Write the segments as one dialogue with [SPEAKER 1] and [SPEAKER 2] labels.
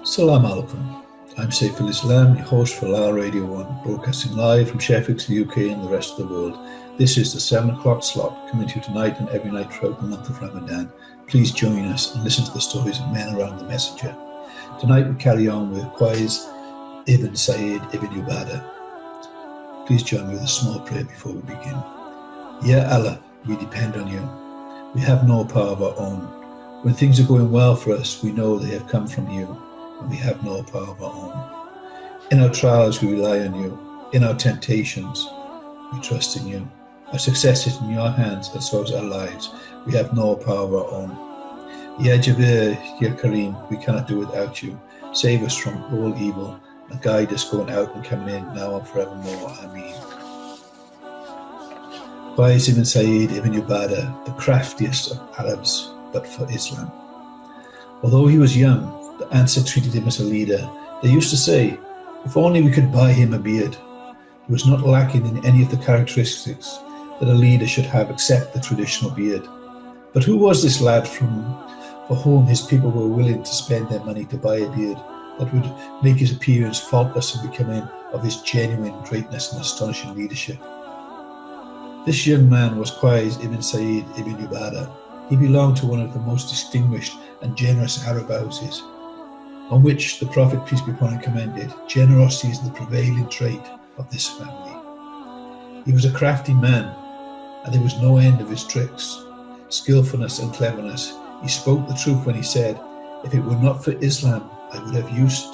[SPEAKER 1] Salam alaikum. I'm Saiful Islam, your host for halalradio 1, broadcasting live from Sheffield to the UK and the rest of the world. This is the 7 o'clock slot, coming to you tonight and every night throughout the month of Ramadan. Please join us and listen to the stories of men around the Messenger. Tonight we carry on with Qais ibn Sa'id ibn Ubaadah. Please join me with a small prayer before we begin. Ya Allah, we depend on you. We have no power of our own. When things are going well for us, we know they have come from you, and we have no power of our own. In our trials, we rely on you. In our temptations, we trust in you. Our success is in your hands, and so is our lives. We have no power of our own. Ya Jabir, Ya Kareem, we cannot do without you. Save us from all evil, and guide us going out and coming in, now and forevermore. Ameen. Qais ibn Sa'id ibn Ubaadah, the craftiest of Arabs, but for Islam. Although he was young, the Ansar treated him as a leader. They used to say, if only we could buy him a beard. He was not lacking in any of the characteristics that a leader should have except the traditional beard. But who was this lad for whom his people were willing to spend their money to buy a beard that would make his appearance faultless and becoming of his genuine greatness and astonishing leadership? This young man was Qais ibn Sa'id ibn Ubaadah. He belonged to one of the most distinguished and generous Arab houses, on which the Prophet, peace be upon him, commended, generosity is the prevailing trait of this family. He was a crafty man, and there was no end of his tricks, skillfulness and cleverness. He spoke the truth when he said, if it were not for Islam, I would have used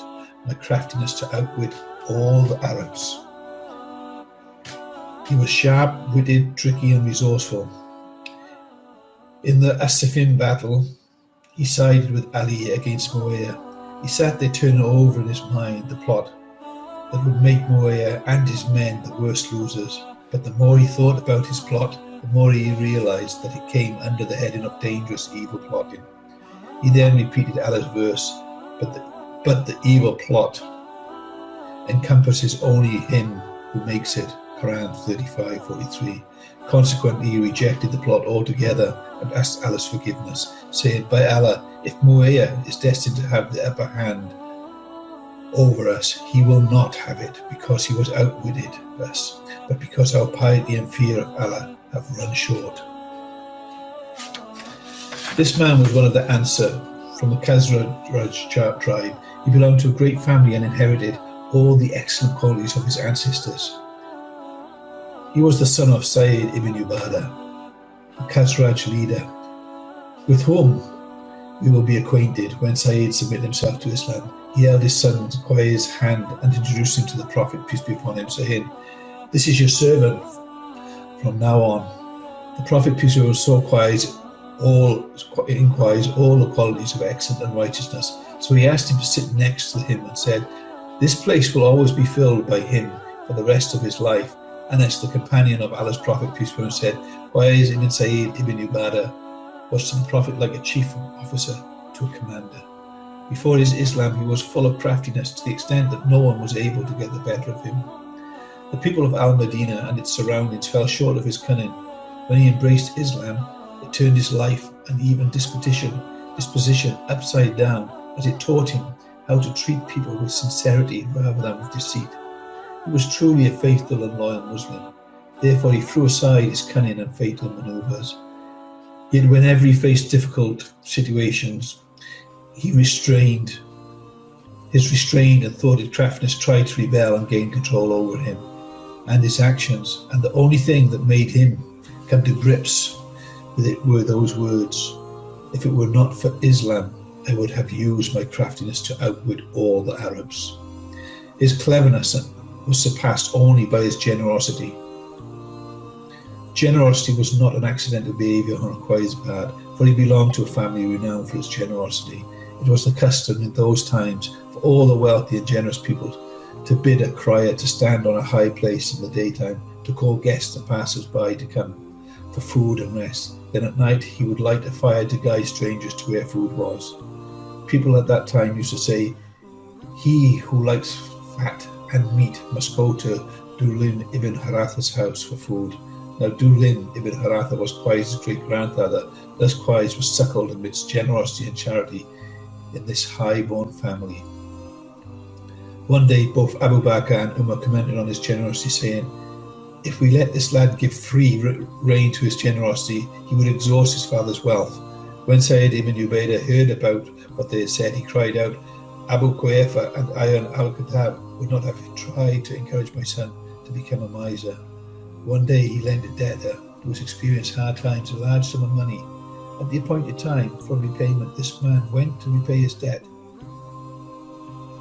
[SPEAKER 1] my craftiness to outwit all the Arabs. He was sharp-witted, tricky and resourceful. In the As-Siffin battle, he sided with Ali against Muawiyah. He sat there turning over in his mind the plot that would make Muawiyah and his men the worst losers. But the more he thought about his plot, the more he realized that it came under the heading of dangerous evil plotting. He then repeated Allah's verse, but the evil plot encompasses only him who makes it. Quran 35:43. Consequently, he rejected the plot altogether and asked Allah's forgiveness, saying, by Allah, if Muawiyah is destined to have the upper hand over us, he will not have it because he was outwitted us, but because our piety and fear of Allah have run short. This man was one of the Ansar from the Khazraj tribe. He belonged to a great family and inherited all the excellent qualities of his ancestors. He was the son of Sa'id ibn Ubaadah, a Khazraj leader, with whom we will be acquainted when Sa'id submitted himself to Islam. He held his son Qais' hand and introduced him to the Prophet, peace be upon him, saying, this is your servant from now on. The Prophet, peace be upon him, saw Qais all the qualities of excellence and righteousness. So he asked him to sit next to him and said, this place will always be filled by him for the rest of his life. Anas, the companion of Allah's Prophet, peace be upon him, said, Qais ibn Sa'id ibn Ubaadah was to the Prophet like a chief officer to a commander. Before his Islam, he was full of craftiness to the extent that no one was able to get the better of him. The people of Al-Madinah and its surroundings fell short of his cunning. When he embraced Islam, it turned his life and even disposition upside down, as it taught him how to treat people with sincerity rather than with deceit. He was truly a faithful and loyal Muslim. Therefore, he threw aside his cunning and fatal maneuvers. Yet whenever he faced difficult situations, his restrained and thwarted craftiness tried to rebel and gain control over him and his actions, and the only thing that made him come to grips with it were those words, if it were not for Islam, I would have used my craftiness to outwit all the Arabs. His cleverness was surpassed only by his generosity. Generosity was not an accidental behaviour on Qais' part, for he belonged to a family renowned for its generosity. It was the custom in those times for all the wealthy and generous people to bid a crier to stand on a high place in the daytime, to call guests and passers-by to come for food and rest. Then at night he would light a fire to guide strangers to where food was. People at that time used to say, he who likes fat and meat must go to Dulin ibn Haratha's house for food. Now Dulin ibn Haratha was Qais' great-grandfather. Thus Qais was suckled amidst generosity and charity in this high-born family. One day, both Abu Bakr and Umar commented on his generosity, saying, "If we let this lad give free rein to his generosity, he would exhaust his father's wealth." When Sayyid ibn Ubaadah heard about what they had said, he cried out, "Abu Quhafa and Ayan al-Khattab would not have tried to encourage my son to become a miser." One day he lent a debtor who was experiencing hard times a large sum of money. At the appointed time for repayment, this man went to repay his debt.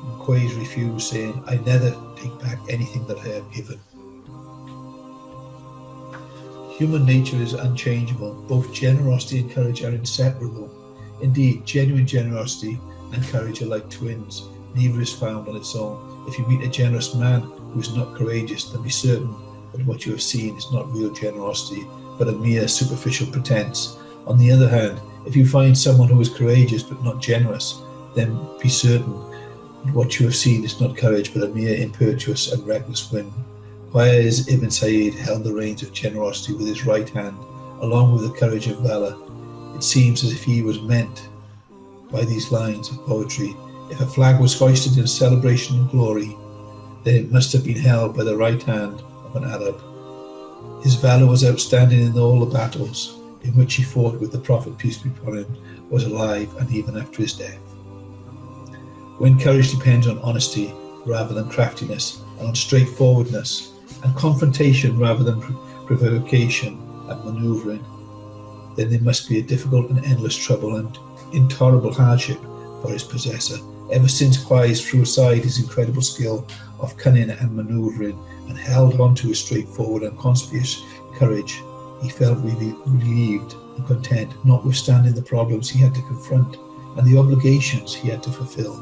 [SPEAKER 1] And Quays refused, saying, "I never take back anything that I have given." Human nature is unchangeable. Both generosity and courage are inseparable. Indeed, genuine generosity and courage are like twins. Neither is found on its own. If you meet a generous man who is not courageous, then be certain that what you have seen is not real generosity, but a mere superficial pretense. On the other hand, if you find someone who is courageous but not generous, then be certain that what you have seen is not courage, but a mere impetuous and reckless whim. Quays ibn Sa'id held the reins of generosity with his right hand, along with the courage of valor. It seems as if he was meant by these lines of poetry. If a flag was hoisted in celebration and glory, then it must have been held by the right hand of an Arab. His valor was outstanding in all the battles in which he fought with the Prophet, peace be upon him, was alive and even after his death. When courage depends on honesty rather than craftiness, and on straightforwardness, and confrontation rather than provocation and manoeuvring, then there must be a difficult and endless trouble and intolerable hardship for his possessor. Ever since Quays threw aside his incredible skill of cunning and manoeuvring and held on to his straightforward and conspicuous courage, he felt relieved and content, notwithstanding the problems he had to confront and the obligations he had to fulfill.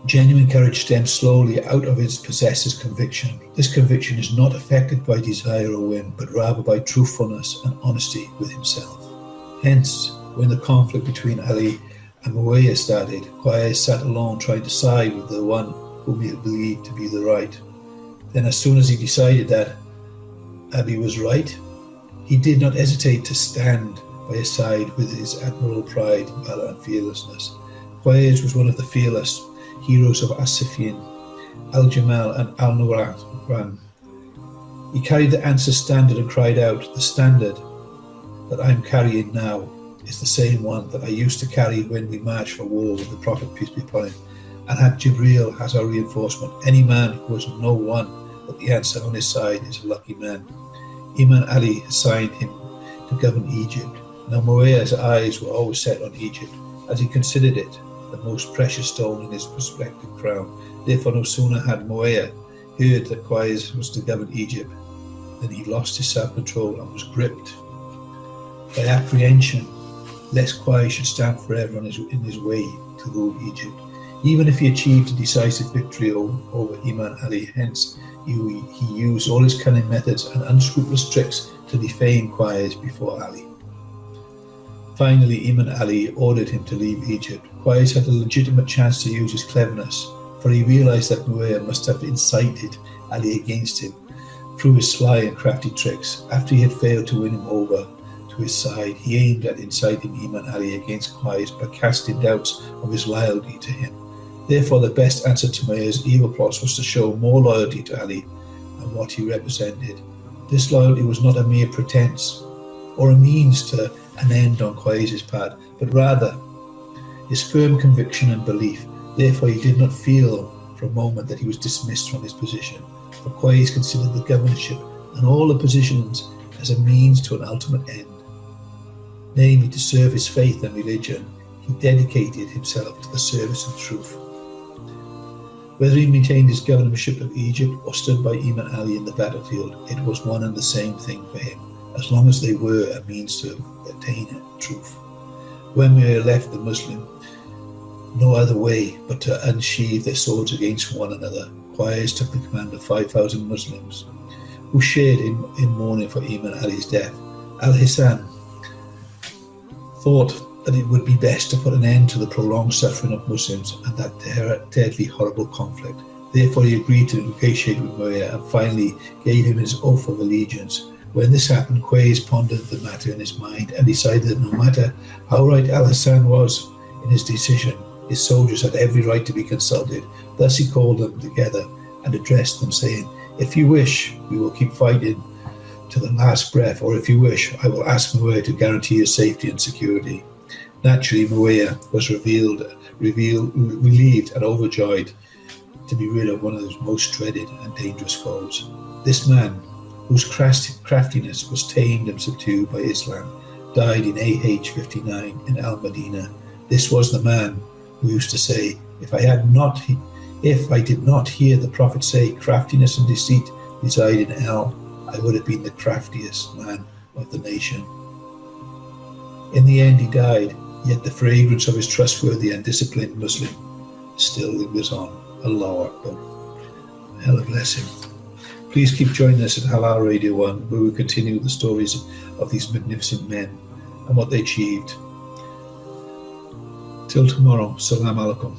[SPEAKER 1] Genuine courage stems slowly out of its possessor's conviction. This conviction is not affected by desire or whim, but rather by truthfulness and honesty with himself. Hence, when the conflict between Ali and Muawiyah started, Quays sat alone trying to side with the one whom he believed to be the right. Then as soon as he decided that Ali was right, he did not hesitate to stand by his side with his admirable pride, valor and fearlessness. Quays was one of the fearless heroes of As-Siffin, Al-Jamal and Al-Nurran. He carried the Ansar standard and cried out, "The standard that I am carrying now is the same one that I used to carry when we marched for war with the Prophet, peace be upon him, and had Jibreel as our reinforcement. Any man who has no one but the Ansar on his side is a lucky man." Imam Ali assigned him to govern Egypt. Now Muawiyah's eyes were always set on Egypt, as he considered it the most precious stone in his prospective crown. Therefore, no sooner had Muawiyah heard that Quays was to govern Egypt than he lost his self-control and was gripped by apprehension lest Quays should stand forever in his way to rule Egypt. Even if he achieved a decisive victory over Imam Ali, hence he used all his cunning methods and unscrupulous tricks to defame Quays before Ali. Finally, Imam Ali ordered him to leave Egypt. Quays had a legitimate chance to use his cleverness, for he realized that Muawiyah must have incited Ali against him through his sly and crafty tricks. After he had failed to win him over to his side, he aimed at inciting Imam Ali against Quays by casting doubts of his loyalty to him. Therefore, the best answer to Muawiyah's evil plots was to show more loyalty to Ali and what he represented. This loyalty was not a mere pretense or a means to an end on Quays' part, but rather his firm conviction and belief. Therefore, he did not feel for a moment that he was dismissed from his position, for Quays considered the governorship and all the positions as a means to an ultimate end, namely to serve his faith and religion. He dedicated himself to the service of truth. Whether he maintained his governorship of Egypt or stood by Imam Ali in the battlefield, it was one and the same thing for him, as long as they were a means to attain truth. When we left the Muslim no other way but to unsheathe their swords against one another, Quays took the command of 5,000 Muslims who shared in mourning for Imam Ali's death. Al-Hassan thought that it would be best to put an end to the prolonged suffering of Muslims and that deadly, horrible conflict. Therefore, he agreed to negotiate with Muawiyah and finally gave him his oath of allegiance. When this happened, Quays pondered the matter in his mind and decided that no matter how right Al-Hassan was in his decision, His soldiers had every right to be consulted. Thus he called them together and addressed them, saying, "If you wish, we will keep fighting to the last breath, or if you wish, I will ask Muawiyah to guarantee your safety and security." Naturally, Muawiyah was relieved and overjoyed to be rid of one of his most dreaded and dangerous foes. This man, whose craftiness was tamed and subdued by Islam, died in AH 59 in Al-Madinah. This was the man who used to say, if I did not hear the Prophet say craftiness and deceit reside in hell, I would have been the craftiest man of the nation. In the end he died, yet the fragrance of his trustworthy and disciplined Muslim still lingers on. Allahu Akbar. Allah bless him. Please keep joining us at Halal Radio 1, where we continue the stories of these magnificent men and what they achieved. Till tomorrow, Salam Alaikum.